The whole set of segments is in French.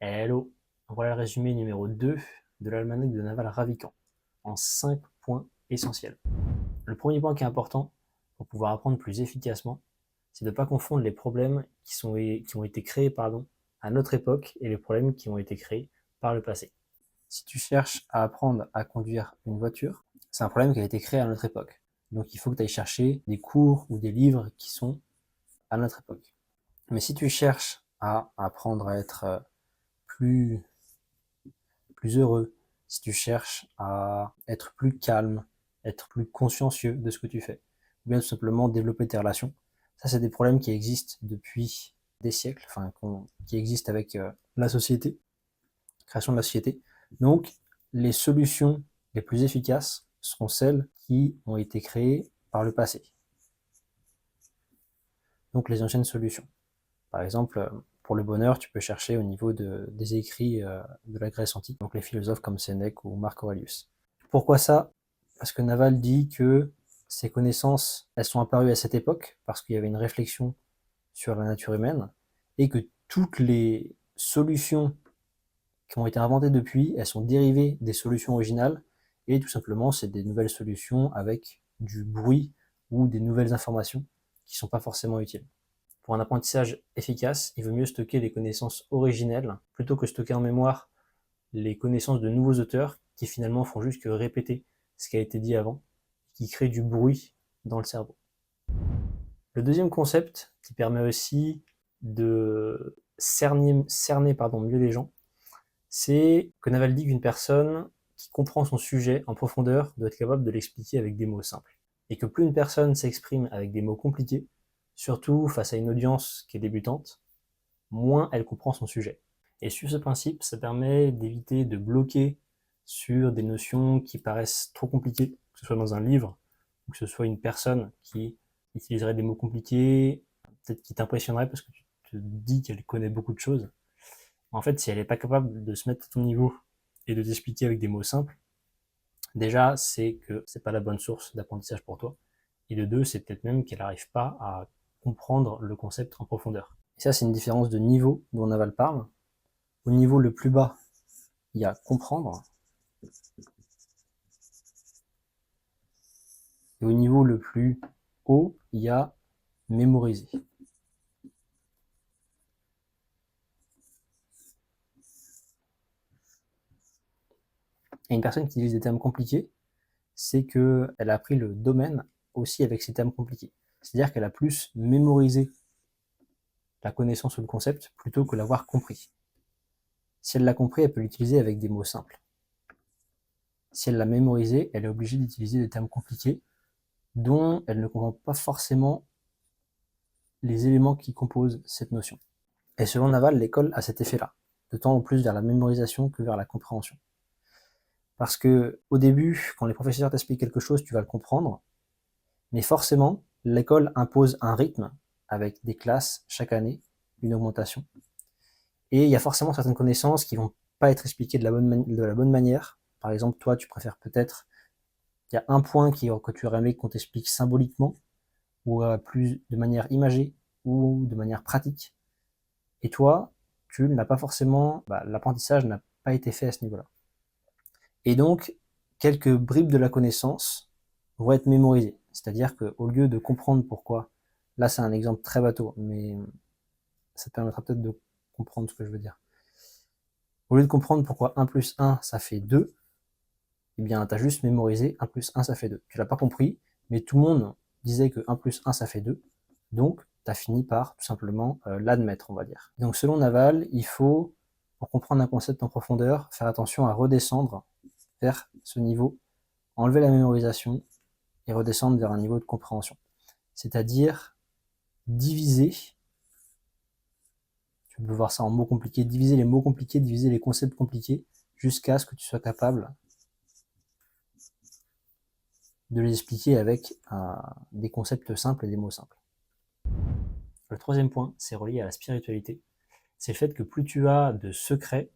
Hello, voilà le résumé numéro 2 de l'almanach de Naval Ravikant, en 5 points essentiels. Le premier point qui est important pour pouvoir apprendre plus efficacement, c'est de ne pas confondre les problèmes qui ont été créés à notre époque et les problèmes qui ont été créés par le passé. Si tu cherches à apprendre à conduire une voiture, c'est un problème qui a été créé à notre époque. Donc il faut que tu ailles chercher des cours ou des livres qui sont à notre époque. Mais si tu cherches à apprendre à être plus heureux, si tu cherches à être plus calme, être plus consciencieux de ce que tu fais, ou bien tout simplement développer tes relations. Ça, c'est des problèmes qui existent depuis des siècles, qui existent avec la société, la création de la société. Donc, les solutions les plus efficaces seront celles qui ont été créées par le passé. Donc, les anciennes solutions. Par exemple, pour le bonheur, tu peux chercher au niveau des écrits de la Grèce antique, donc les philosophes comme Sénèque ou Marc Aurelius. Pourquoi ça? Parce que Naval dit que ces connaissances, elles sont apparues à cette époque, parce qu'il y avait une réflexion sur la nature humaine, et que toutes les solutions qui ont été inventées depuis, elles sont dérivées des solutions originales, et tout simplement, c'est des nouvelles solutions avec du bruit ou des nouvelles informations qui ne sont pas forcément utiles. Pour un apprentissage efficace, il vaut mieux stocker les connaissances originelles plutôt que stocker en mémoire les connaissances de nouveaux auteurs qui finalement font juste que répéter ce qui a été dit avant, qui crée du bruit dans le cerveau. Le deuxième concept qui permet aussi de cerner mieux les gens, c'est que Naval dit qu'une personne qui comprend son sujet en profondeur doit être capable de l'expliquer avec des mots simples. Et que plus une personne s'exprime avec des mots compliqués, surtout face à une audience qui est débutante, moins elle comprend son sujet. Et sur ce principe, ça permet d'éviter de bloquer sur des notions qui paraissent trop compliquées, que ce soit dans un livre, ou que ce soit une personne qui utiliserait des mots compliqués, peut-être qui t'impressionnerait parce que tu te dis qu'elle connaît beaucoup de choses. En fait, si elle n'est pas capable de se mettre à ton niveau et de t'expliquer avec des mots simples, déjà, c'est que c'est pas la bonne source d'apprentissage pour toi. Et de deux, c'est peut-être même qu'elle n'arrive pas à comprendre le concept en profondeur. Et ça, c'est une différence de niveau dont Naval parle. Au niveau le plus bas, il y a comprendre. Et au niveau le plus haut, il y a mémoriser. Et une personne qui utilise des termes compliqués, c'est qu'elle a appris le domaine aussi avec ces termes compliqués. C'est-à-dire qu'elle a plus mémorisé la connaissance ou le concept plutôt que l'avoir compris. Si elle l'a compris, elle peut l'utiliser avec des mots simples. Si elle l'a mémorisé, elle est obligée d'utiliser des termes compliqués dont elle ne comprend pas forcément les éléments qui composent cette notion. Et selon Naval, l'école a cet effet-là, de tendre plus vers la mémorisation que vers la compréhension. Parce que au début, quand les professeurs t'expliquent quelque chose, tu vas le comprendre, mais forcément, l'école impose un rythme avec des classes chaque année, une augmentation. Et il y a forcément certaines connaissances qui vont pas être expliquées de la bonne manière. Par exemple, toi, tu préfères peut-être, il y a un point que tu aurais aimé qu'on t'explique symboliquement, ou plus de manière imagée, ou de manière pratique. Et toi, tu n'as pas forcément, l'apprentissage n'a pas été fait à ce niveau-là. Et donc, quelques bribes de la connaissance vont être mémorisées. C'est-à-dire qu'au lieu de comprendre pourquoi, là c'est un exemple très bateau, mais ça te permettra peut-être de comprendre ce que je veux dire. Au lieu de comprendre pourquoi 1 plus 1 ça fait 2, eh bien tu as juste mémorisé 1 plus 1 ça fait 2. Tu l'as pas compris, mais tout le monde disait que 1 plus 1 ça fait 2, donc tu as fini par tout simplement l'admettre, on va dire. Donc selon Naval, il faut, pour comprendre un concept en profondeur, faire attention à redescendre vers ce niveau, enlever la mémorisation et redescendre vers un niveau de compréhension. C'est-à-dire diviser, tu peux voir ça en mots compliqués, diviser les mots compliqués, diviser les concepts compliqués, jusqu'à ce que tu sois capable de les expliquer avec des concepts simples et des mots simples. Le troisième point, c'est relié à la spiritualité. C'est le fait que plus tu as de secrets,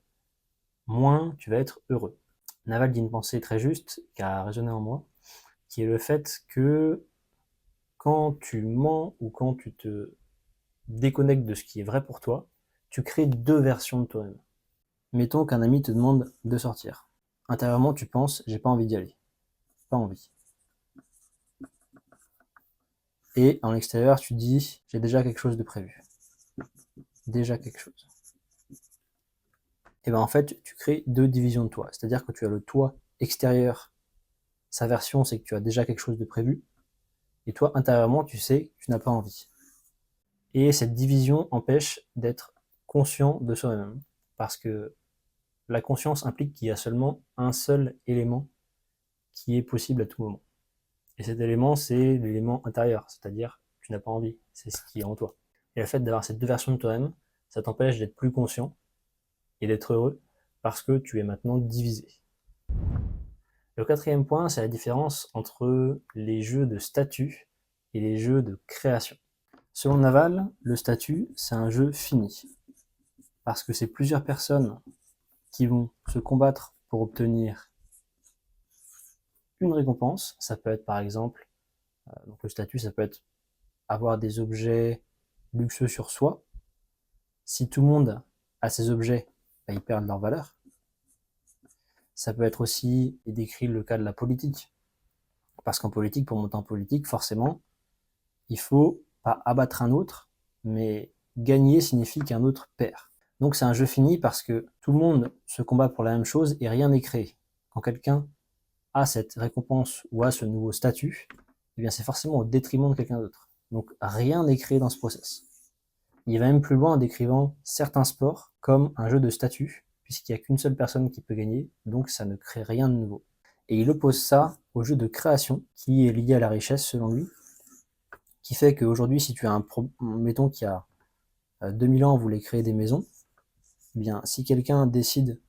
moins tu vas être heureux. Naval dit une pensée très juste, qui a résonné en moi, qui est le fait que quand tu mens ou quand tu te déconnectes de ce qui est vrai pour toi, tu crées deux versions de toi-même. Mettons qu'un ami te demande de sortir. Intérieurement, tu penses, j'ai pas envie d'y aller. Pas envie. Et en extérieur, tu dis, j'ai déjà quelque chose de prévu. Déjà quelque chose. Et bien en fait, tu crées deux divisions de toi. C'est-à-dire que tu as le toi extérieur, sa version, c'est que tu as déjà quelque chose de prévu. Et toi, intérieurement, tu sais que tu n'as pas envie. Et cette division empêche d'être conscient de soi-même. Parce que la conscience implique qu'il y a seulement un seul élément qui est possible à tout moment. Et cet élément, c'est l'élément intérieur, c'est-à-dire tu n'as pas envie, c'est ce qui est en toi. Et le fait d'avoir ces deux versions de toi-même, ça t'empêche d'être plus conscient et d'être heureux parce que tu es maintenant divisé. Le quatrième point, c'est la différence entre les jeux de statut et les jeux de création. Selon Naval, le statut, c'est un jeu fini. Parce que c'est plusieurs personnes qui vont se combattre pour obtenir une récompense. Ça peut être par exemple, donc le statut, ça peut être avoir des objets luxueux sur soi. Si tout le monde a ces objets, bah, ils perdent leur valeur. Ça peut être aussi, et décrit le cas de la politique. Parce qu'en politique, pour monter en politique, forcément, il faut pas abattre un autre, mais gagner signifie qu'un autre perd. Donc c'est un jeu fini parce que tout le monde se combat pour la même chose et rien n'est créé. Quand quelqu'un a cette récompense ou a ce nouveau statut, eh bien c'est forcément au détriment de quelqu'un d'autre. Donc rien n'est créé dans ce process. Il va même plus loin en décrivant certains sports comme un jeu de statut, puisqu'il n'y a qu'une seule personne qui peut gagner, donc ça ne crée rien de nouveau. Et il oppose ça au jeu de création, qui est lié à la richesse selon lui, qui fait qu'aujourd'hui, si tu as mettons qu'il y a 2000 ans, on voulait créer des maisons, eh bien si quelqu'un décide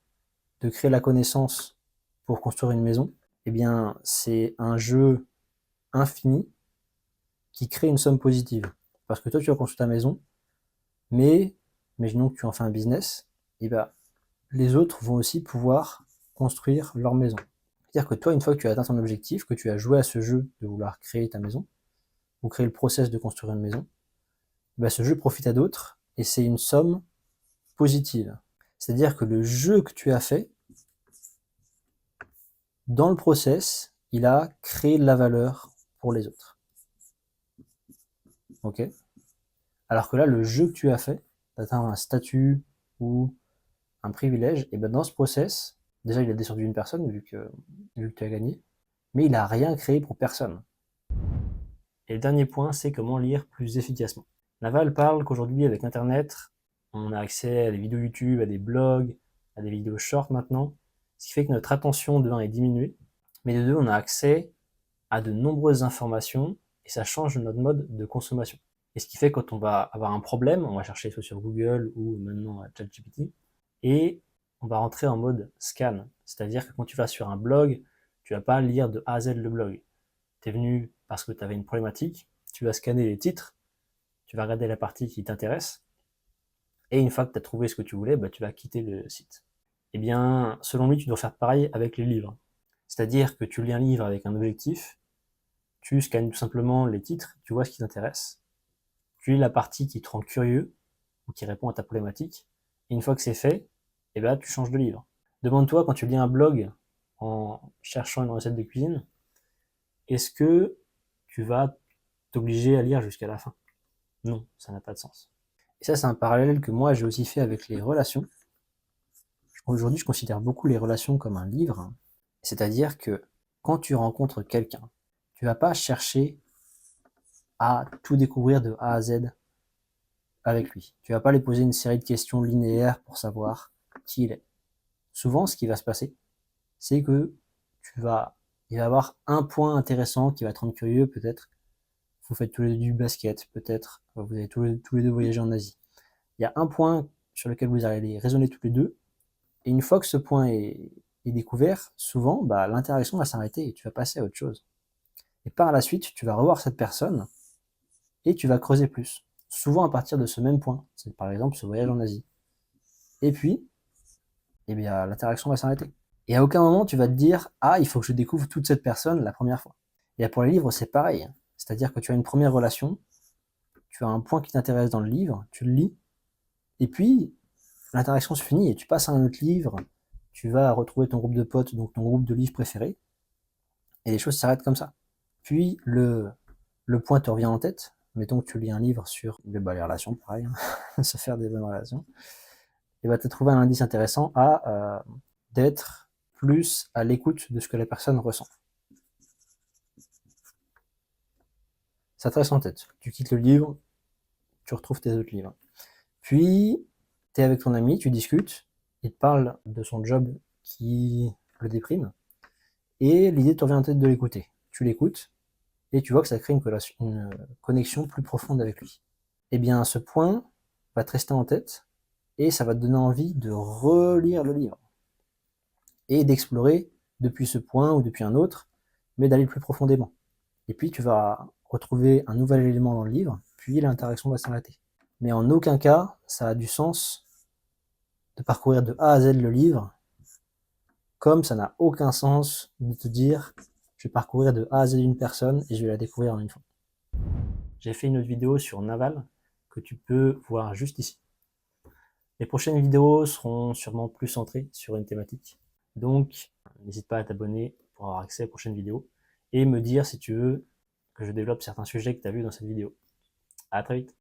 de créer la connaissance pour construire une maison, eh bien c'est un jeu infini qui crée une somme positive. Parce que toi, tu as construit ta maison, mais imaginons que tu en fais un business, et ben les autres vont aussi pouvoir construire leur maison. C'est-à-dire que toi, une fois que tu as atteint ton objectif, que tu as joué à ce jeu de vouloir créer ta maison, ou créer le process de construire une maison, ben ce jeu profite à d'autres, et c'est une somme positive. C'est-à-dire que le jeu que tu as fait, dans le process, il a créé de la valeur pour les autres. Ok? Alors que là, le jeu que tu as fait, d'atteindre un statut ou un privilège, et ben dans ce process, déjà il a descendu une personne vu que tu as gagné, mais il n'a rien créé pour personne. Et le dernier point, c'est comment lire plus efficacement. Naval parle qu'aujourd'hui, avec Internet, on a accès à des vidéos YouTube, à des blogs, à des vidéos short maintenant, ce qui fait que notre attention de 1 est diminuée, mais de 2, on a accès à de nombreuses informations et ça change notre mode de consommation. Et ce qui fait que quand on va avoir un problème, on va chercher soit sur Google ou maintenant à ChatGPT, et on va rentrer en mode scan. C'est-à-dire que quand tu vas sur un blog, tu vas pas lire de A à Z le blog. Tu es venu parce que tu avais une problématique, tu vas scanner les titres, tu vas regarder la partie qui t'intéresse, et une fois que tu as trouvé ce que tu voulais, bah, tu vas quitter le site. Eh bien, selon lui, tu dois faire pareil avec les livres. C'est-à-dire que tu lis un livre avec un objectif, tu scannes tout simplement les titres, tu vois ce qui t'intéresse, tu lis la partie qui te rend curieux, ou qui répond à ta problématique, et une fois que c'est fait, eh ben, tu changes de livre. Demande-toi, quand tu lis un blog en cherchant une recette de cuisine, est-ce que tu vas t'obliger à lire jusqu'à la fin? Non, ça n'a pas de sens. Et ça, c'est un parallèle que moi, j'ai aussi fait avec les relations. Aujourd'hui, je considère beaucoup les relations comme un livre, c'est-à-dire que quand tu rencontres quelqu'un, tu vas pas chercher à tout découvrir de A à Z avec lui. Tu vas pas lui poser une série de questions linéaires pour savoir qui il est. Souvent, ce qui va se passer, c'est que il va y avoir un point intéressant qui va te rendre curieux, peut-être. Vous faites tous les deux du basket, peut-être. Vous avez tous les deux voyagé en Asie. Il y a un point sur lequel vous allez raisonner tous les deux. Et une fois que ce point est découvert, souvent, bah, l'interaction va s'arrêter et tu vas passer à autre chose. Et par la suite, tu vas revoir cette personne et tu vas creuser plus. Souvent à partir de ce même point. C'est par exemple ce voyage en Asie. Et puis, eh bien, l'interaction va s'arrêter. Et à aucun moment tu vas te dire, ah, il faut que je découvre toute cette personne la première fois. Et pour les livres, c'est pareil. C'est-à-dire que tu as une première relation, tu as un point qui t'intéresse dans le livre, tu le lis, et puis, l'interaction se finit et tu passes à un autre livre, tu vas retrouver ton groupe de potes, donc ton groupe de livres préférés, et les choses s'arrêtent comme ça. Puis le point te revient en tête, mettons que tu lis un livre sur les relations, pareil, hein, se faire des bonnes relations, et va te trouver un indice intéressant à d'être plus à l'écoute de ce que la personne ressent. Ça te reste en tête. Tu quittes le livre, tu retrouves tes autres livres. Puis, tu es avec ton ami, tu discutes, il te parle de son job qui le déprime, et l'idée te revient en tête de l'écouter. Tu l'écoutes, et tu vois que ça crée une connexion plus profonde avec lui. Et bien, ce point va te rester en tête, et ça va te donner envie de relire le livre, et d'explorer depuis ce point ou depuis un autre, mais d'aller plus profondément. Et puis tu vas retrouver un nouvel élément dans le livre, puis l'interaction va s'arrêter. Mais en aucun cas, ça a du sens de parcourir de A à Z le livre, comme ça n'a aucun sens de te dire je vais parcourir de A à Z une personne et je vais la découvrir en une fois. J'ai fait une autre vidéo sur Naval que tu peux voir juste ici. Les prochaines vidéos seront sûrement plus centrées sur une thématique. Donc, n'hésite pas à t'abonner pour avoir accès aux prochaines vidéos et me dire si tu veux que je développe certains sujets que tu as vus dans cette vidéo. À très vite.